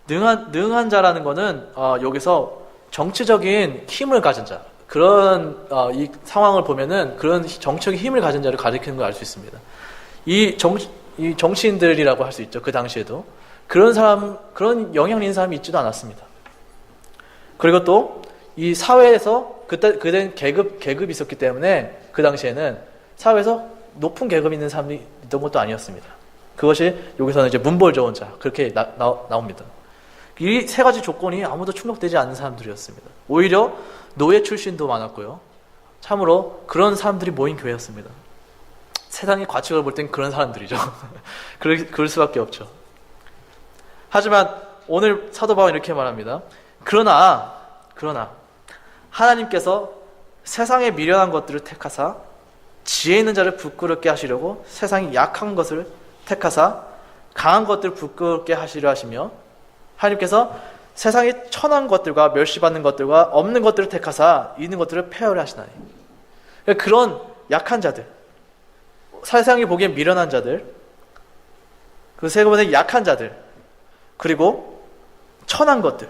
능한 자라는 거는 여기서 정치적인 힘을 가진 자. 그런 이 상황을 보면은 그런 정치적인 힘을 가진 자를 가리키는 걸 알 수 있습니다. 이 정치인들이라고 할 수 있죠. 그 당시에도 그런 영향 있는 사람이 있지도 않았습니다. 그리고 또 이 사회에서 그때는 계급이 있었기 때문에 그 당시에는 사회에서 높은 계급 있는 사람이 있던 것도 아니었습니다. 그것이 여기서는 이제 문벌 좋은 자 그렇게 나옵니다. 이 세 가지 조건이 아무도 충족되지 않는 사람들이었습니다. 오히려 노예 출신도 많았고요. 참으로 그런 사람들이 모인 교회였습니다. 세상의 과칙을 볼 땐 그런 사람들이죠. 그럴 수밖에 없죠. 하지만 오늘 사도 바울은 이렇게 말합니다. 그러나 하나님께서 세상에 미련한 것들을 택하사 지혜 있는 자를 부끄럽게 하시려고 세상이 약한 것을 택하사 강한 것들을 부끄럽게 하시려 하시며 하나님께서 세상에 천한 것들과 멸시받는 것들과 없는 것들을 택하사 있는 것들을 폐하려 하시나니. 그런 약한 자들, 세상이 보기엔 미련한 자들, 그 세 번째 약한 자들, 그리고 천한 것들,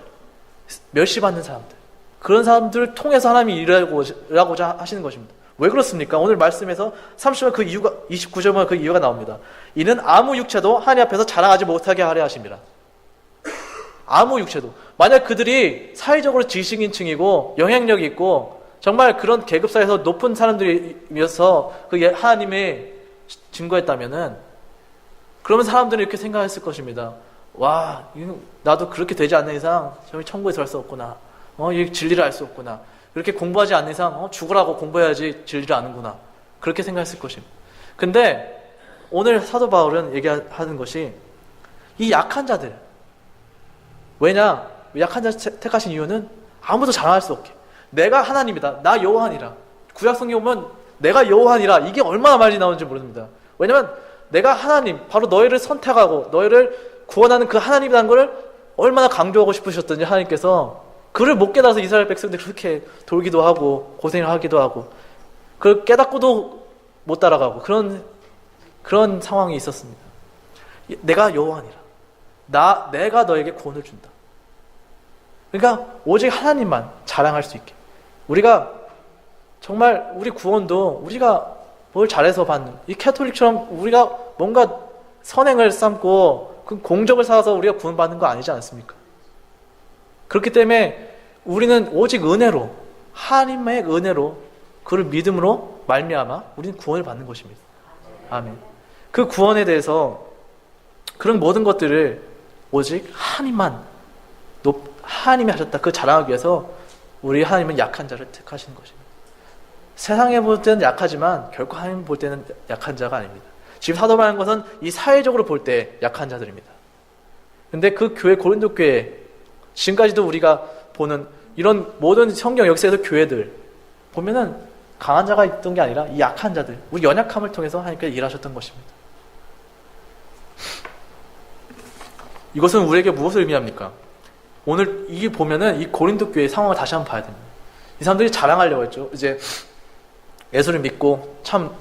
멸시받는 사람들, 그런 사람들을 통해서 하나님이 일하고자 하시는 것입니다. 왜 그렇습니까? 오늘 말씀에서 30절 그 이유가 29절 보면 그 이유가 나옵니다. 이는 아무 육체도 하나님 앞에서 자랑하지 못하게 하려 하십니다. 아무 육체도. 만약 그들이 사회적으로 지식인층이고 영향력이 있고 정말 그런 계급사에서 높은 사람들이어서 그게 하나님의 증거였다면은 그러면 사람들은 이렇게 생각했을 것입니다. 와, 나도 그렇게 되지 않는 이상 저기 천국에 설 수 없구나. 이 진리를 알 수 없구나. 이렇게 공부하지 않는 이상 죽으라고 공부해야지 진리를 아는구나. 그렇게 생각했을 것입니다. 근데 오늘 사도 바울은 얘기하는 것이 이 약한 자들. 왜냐? 약한 자 택하신 이유는 아무도 자랑할 수 없게. 내가 하나님이다. 나 여호와니라. 구약 성경 보면 내가 여호와니라. 이게 얼마나 많이 나오는지 모릅니다. 왜냐면 내가 하나님, 바로 너희를 선택하고 너희를 구원하는 그 하나님이라는 걸 얼마나 강조하고 싶으셨던지 하나님께서 그를 못 깨달아서 이스라엘 백성들이 그렇게 돌기도 하고 고생을 하기도 하고 그걸 깨닫고도 못 따라가고 그런 상황이 있었습니다. 내가 여호와니라. 내가 너에게 구원을 준다. 그러니까 오직 하나님만 자랑할 수 있게. 우리가 정말 우리 구원도 우리가 뭘 잘해서 받는 이 캐톨릭처럼 우리가 뭔가 선행을 쌓고 그 공적을 쌓아서 우리가 구원받는 거 아니지 않습니까? 그렇기 때문에 우리는 오직 은혜로 하나님의 은혜로 그를 믿음으로 말미암아 우리는 구원을 받는 것입니다. 아멘. 그 구원에 대해서 그런 모든 것들을 오직 하나님이 하셨다. 그 자랑하기 위해서 우리 하나님은 약한 자를 택하시는 것입니다. 세상에 볼 때는 약하지만 결코 하나님 볼 때는 약한 자가 아닙니다. 지금 사도 바울이 하는 것은 이 사회적으로 볼 때 약한 자들입니다. 근데 그 교회, 고린도 교회, 지금까지도 우리가 보는 이런 모든 성경 역사에서 교회들 보면은 강한 자가 있던 게 아니라 이 약한 자들, 우리 연약함을 통해서 하나님께서 일하셨던 것입니다. 이것은 우리에게 무엇을 의미합니까? 오늘 이게 보면은 이 고린도 교회의 상황을 다시 한번 봐야 됩니다. 이 사람들이 자랑하려고 했죠. 이제 예수를 믿고 참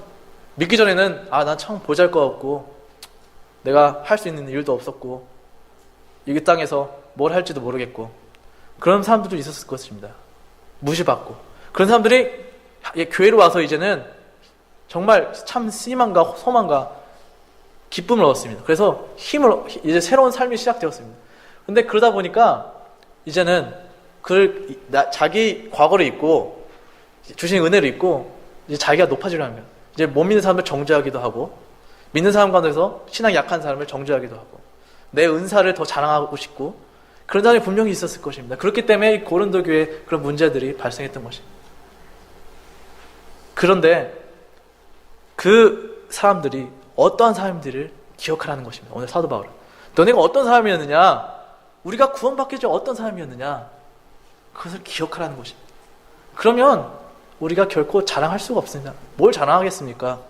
믿기 전에는 난 참 보잘것없고 내가 할 수 있는 일도 없었고 이 땅에서 뭘 할지도 모르겠고 그런 사람들도 있었을 것입니다. 무시받고 그런 사람들이 교회로 와서 이제는 정말 참 희망과 소망과 기쁨을 얻었습니다. 그래서 이제 새로운 삶이 시작되었습니다. 근데 그러다 보니까 이제는 자기 과거를 잊고 주신 은혜를 잊고 이제 자기가 높아지려 합니다. 이제 못 믿는 사람을 정죄하기도 하고 믿는 사람 가운데서 신앙이 약한 사람을 정죄하기도 하고 내 은사를 더 자랑하고 싶고 그런 사람이 분명히 있었을 것입니다. 그렇기 때문에 이 고린도 교회에 그런 문제들이 발생했던 것입니다. 그런데 그 사람들이 어떠한 사람들을 기억하라는 것입니다. 오늘 사도 바울은 너네가 어떤 사람이었느냐, 우리가 구원받기 전에 어떤 사람이었느냐, 그것을 기억하라는 것입니다. 그러면 우리가 결코 자랑할 수가 없습니다. 뭘 자랑하겠습니까?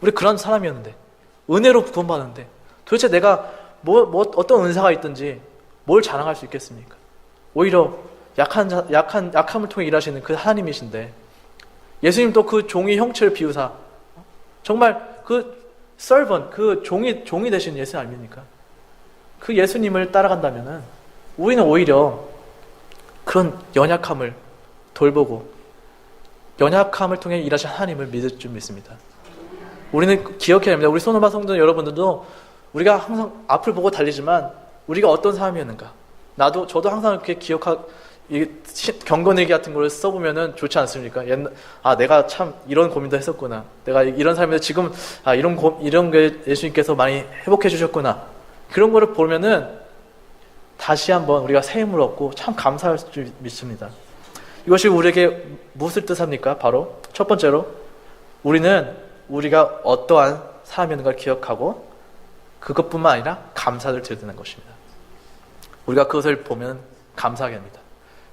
우리 그런 사람이었는데 은혜로 구원받았는데 도대체 내가 어떤 은사가 있든지 뭘 자랑할 수 있겠습니까? 오히려 약함을 통해 일하시는 그 하나님이신데 예수님도 그 종이 형체를 비우사 정말 그 servant, 그 종이 되신 예수 아닙니까? 그 예수님을 따라간다면은 우리는 오히려 그런 연약함을 돌보고 연약함을 통해 일하신 하나님을 믿을 줄 믿습니다. 우리는 기억해야 합니다. 우리 소노바 성도 여러분들도 우리가 항상 앞을 보고 달리지만 우리가 어떤 사람이었는가, 저도 항상 이렇게 경건일기 같은 걸 써보면은 좋지 않습니까? 내가 참 이런 고민도 했었구나. 내가 이런 삶에서 지금 이런 게 예수님께서 많이 회복해 주셨구나. 그런 거를 보면은 다시 한번 우리가 새 힘을 얻고 참 감사할 줄 믿습니다. 이것이 우리에게 무엇을 뜻합니까? 바로 첫 번째로 우리가 어떠한 사람이었는가를 기억하고 그것뿐만 아니라 감사를 드리는 것입니다. 우리가 그것을 보면 감사하게 합니다.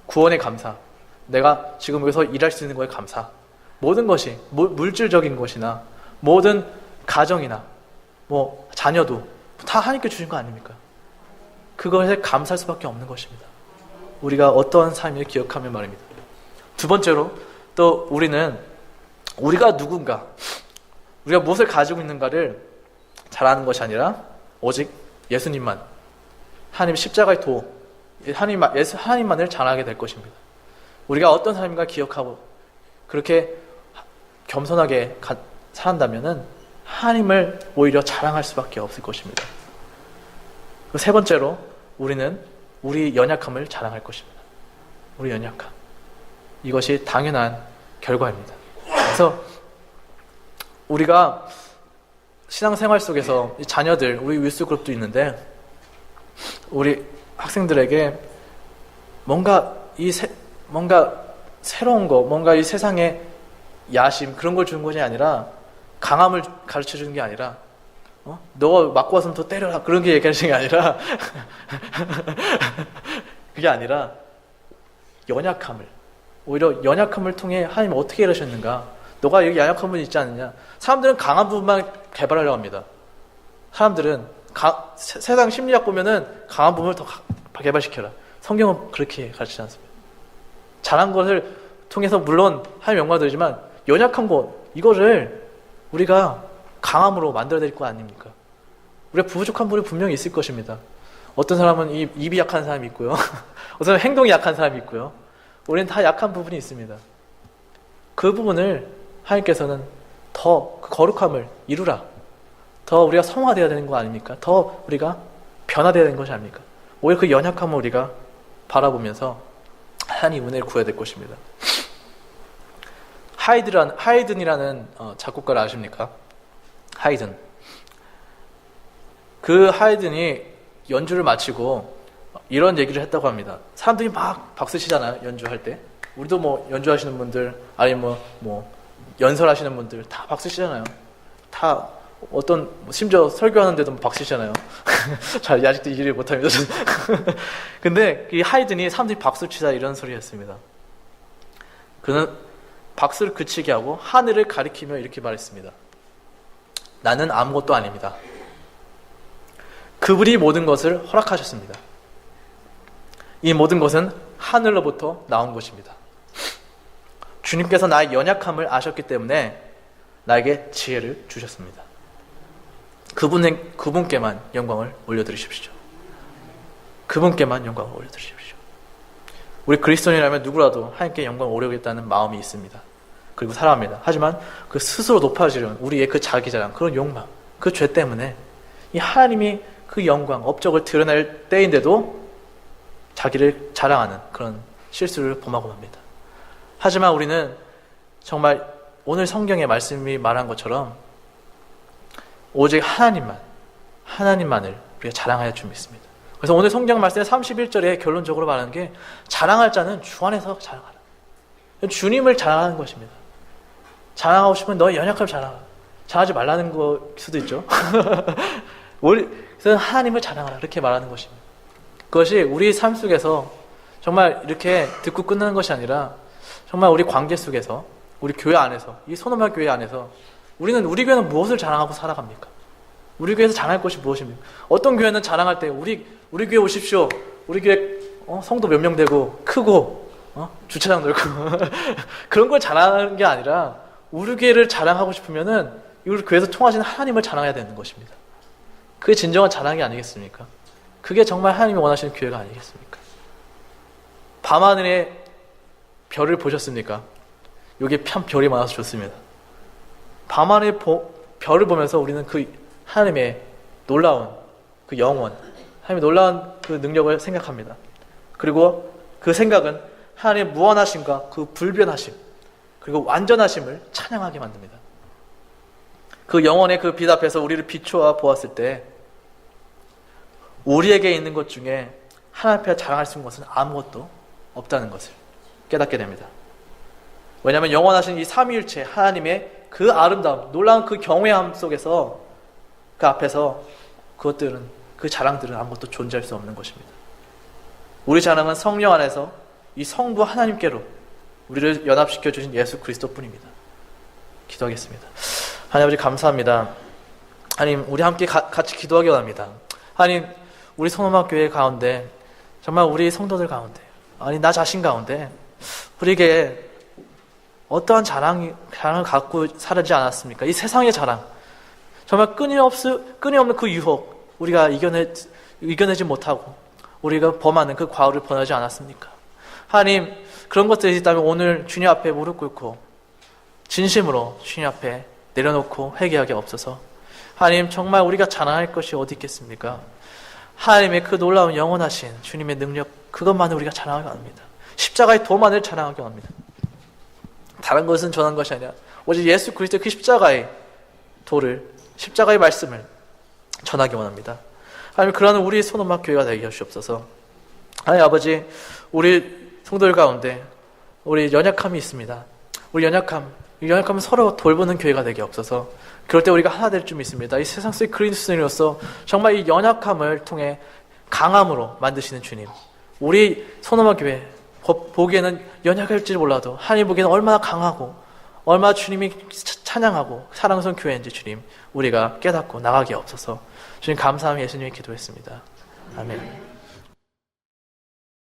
구원의 감사, 내가 지금 여기서 일할 수 있는 거에 감사, 모든 것이 물질적인 것이나 모든 가정이나 자녀도 다 하나님께 주신 거 아닙니까? 그것에 감사할 수밖에 없는 것입니다. 우리가 어떠한 삶을 기억하면 말입니다. 두 번째로 또 우리가 누군가, 우리가 무엇을 가지고 있는가를 잘 아는 것이 아니라 오직 예수님만, 하나님 십자가의 하나님만을 자랑하게 될 것입니다. 우리가 어떤 삶인가 기억하고 그렇게 겸손하게 살았다면은 하나님을 오히려 자랑할 수밖에 없을 것입니다. 세 번째로 우리는 우리 연약함을 자랑할 것입니다. 우리 연약함. 이것이 당연한 결과입니다. 그래서 우리가 신앙생활 속에서 이 자녀들, 우리 윌스 그룹도 있는데 우리 학생들에게 뭔가 새로운 거, 뭔가 이 세상의 야심 그런 걸 주는 것이 아니라 강함을 가르쳐 주는 게 아니라 너 맞고 왔으면 더 때려라 그런 게 얘기하시는 게 아니라 그게 아니라 오히려 연약함을 통해 하나님 어떻게 일하셨는가, 너가 여기 연약한 부분이 있지 않느냐. 사람들은 강한 부분만 개발하려고 합니다. 사람들은 세상 심리학 보면은 강한 부분을 더 개발시켜라. 성경은 그렇게 가르치지 않습니다. 잘한 것을 통해서 물론 하나님 영광을 드리지만 연약한 것, 이거를 우리가 강함으로 만들어야 될 거 아닙니까? 우리가 부족한 부분이 분명히 있을 것입니다. 어떤 사람은 입이 약한 사람이 있고요. 어떤 사람은 행동이 약한 사람이 있고요. 우리는 다 약한 부분이 있습니다. 그 부분을 하나님께서는 더 그 거룩함을 이루라, 더 우리가 성화되어야 되는 거 아닙니까? 더 우리가 변화되어야 되는 것이 아닙니까? 오히려 그 연약함을 우리가 바라보면서 하나님 은혜를 구해야 될 것입니다. 하이든이라는 작곡가를 아십니까? 하이든. 그 하이든이 연주를 마치고 이런 얘기를 했다고 합니다. 사람들이 막 박수 치잖아요, 연주할 때. 우리도 뭐 연주하시는 분들, 아니면 뭐 연설하시는 분들 다 박수 치잖아요. 다 심지어 설교하는데도 박수 치잖아요. 잘 아직도 이해를 못합니다. 근데 이 하이든이 사람들이 박수 치자 이런 소리 했습니다. 그는 박수를 그치게 하고 하늘을 가리키며 이렇게 말했습니다. 나는 아무것도 아닙니다. 그분이 모든 것을 허락하셨습니다. 이 모든 것은 하늘로부터 나온 것입니다. 주님께서 나의 연약함을 아셨기 때문에 나에게 지혜를 주셨습니다. 그분께만 영광을 올려드리십시오. 그분께만 영광을 올려드리십시오. 우리 그리스도인이라면 누구라도 하나님께 영광을 올려오겠다는 마음이 있습니다. 그리고 사랑합니다. 하지만 그 스스로 높아지려는 우리의 그 자기자랑, 그런 욕망, 그 죄 때문에 이 하나님이 그 영광, 업적을 드러낼 때인데도 자기를 자랑하는 그런 실수를 범하고 맙니다. 하지만 우리는 정말 오늘 성경의 말씀이 말한 것처럼 오직 하나님만을 우리가 자랑하여 줄 믿습니다. 그래서 오늘 성경 말씀의 31절에 결론적으로 말하는 게 자랑할 자는 주 안에서 자랑하라. 주님을 자랑하는 것입니다. 자랑하고 싶으면 너의 연약함을 자랑하라. 자랑하지 말라는 거 수도 있죠. 그래서 하나님을 자랑하라 이렇게 말하는 것입니다. 그것이 우리 삶 속에서 정말 이렇게 듣고 끝나는 것이 아니라 정말 우리 관계 속에서 우리 교회 안에서 이 소노마 교회 안에서 우리 교회는 무엇을 자랑하고 살아갑니까? 우리 교회에서 자랑할 것이 무엇입니까? 어떤 교회는 자랑할 때 우리 교회 오십시오. 우리 교회 성도 몇 명 되고 크고 주차장 넓고 그런 걸 자랑하는 게 아니라 우리 교회를 자랑하고 싶으면은 우리 교회에서 통하시는 하나님을 자랑해야 되는 것입니다. 그게 진정한 자랑이 아니겠습니까? 그게 정말 하나님이 원하시는 교회가 아니겠습니까? 밤하늘에 별을 보셨습니까? 여기에 참 별이 많아서 좋습니다. 밤하늘에 별을 보면서 우리는 그 하나님의 놀라운 그 영원, 하나님의 놀라운 그 능력을 생각합니다. 그리고 그 생각은 하나님의 무한하심과 그 불변하심, 그리고 완전하심을 찬양하게 만듭니다. 그 영원의 그 빛 앞에서 우리를 비추어 보았을 때 우리에게 있는 것 중에 하나님 앞에 자랑할 수 있는 것은 아무것도 없다는 것을 깨닫게 됩니다. 왜냐하면 영원하신 이 삼위일체 하나님의 그 아름다움, 놀라운 그 경외함 속에서 그 앞에서 그 자랑들은 아무것도 존재할 수 없는 것입니다. 우리 자랑은 성령 안에서 이 성부 하나님께로 우리를 연합시켜 주신 예수 그리스도뿐입니다. 기도하겠습니다. 하나님 아버지 감사합니다. 하나님 우리 함께 같이 기도하기 원합니다. 하나님 우리 소노마 교회 가운데 정말 우리 성도들 가운데 아니 나 자신 가운데 우리에게 어떠한 자랑을 갖고 살지 않았습니까? 이 세상의 자랑 정말 끊임없는 그 유혹 우리가 이겨내지 못하고 우리가 범하는 그 과오를 범하지 않았습니까? 하나님 그런 것들이 있다면 오늘 주님 앞에 무릎 꿇고 진심으로 주님 앞에 내려놓고 회개하게 없어서 하나님 정말 우리가 자랑할 것이 어디 있겠습니까? 하나님의 그 놀라운 영원하신 주님의 능력 그것만을 우리가 자랑하기 원합니다. 십자가의 도만을 자랑하기 원합니다. 다른 것은 전한 것이 아니라 오직 예수 그리스도의 그 십자가의 도를 십자가의 말씀을 전하기 원합니다. 하나님 그러한 우리 소노마 교회가 되게 하시옵소서. 하나님 아버지 우리 성도들 가운데 우리 연약함이 있습니다. 우리 연약함은 서로 돌보는 교회가 되게 없어서 그럴 때 우리가 하나 될 줄 믿습니다. 이 세상 속의 그리스도인으로서 정말 이 연약함을 통해 강함으로 만드시는 주님 우리 소노마 교회 보기에는 연약할지 몰라도 하나님 보기에는 얼마나 강하고 얼마나 주님이 찬양하고 사랑스러운 교회인지 주님 우리가 깨닫고 나가게 없어서 주님 감사하며 예수님의 기도했습니다. 아멘.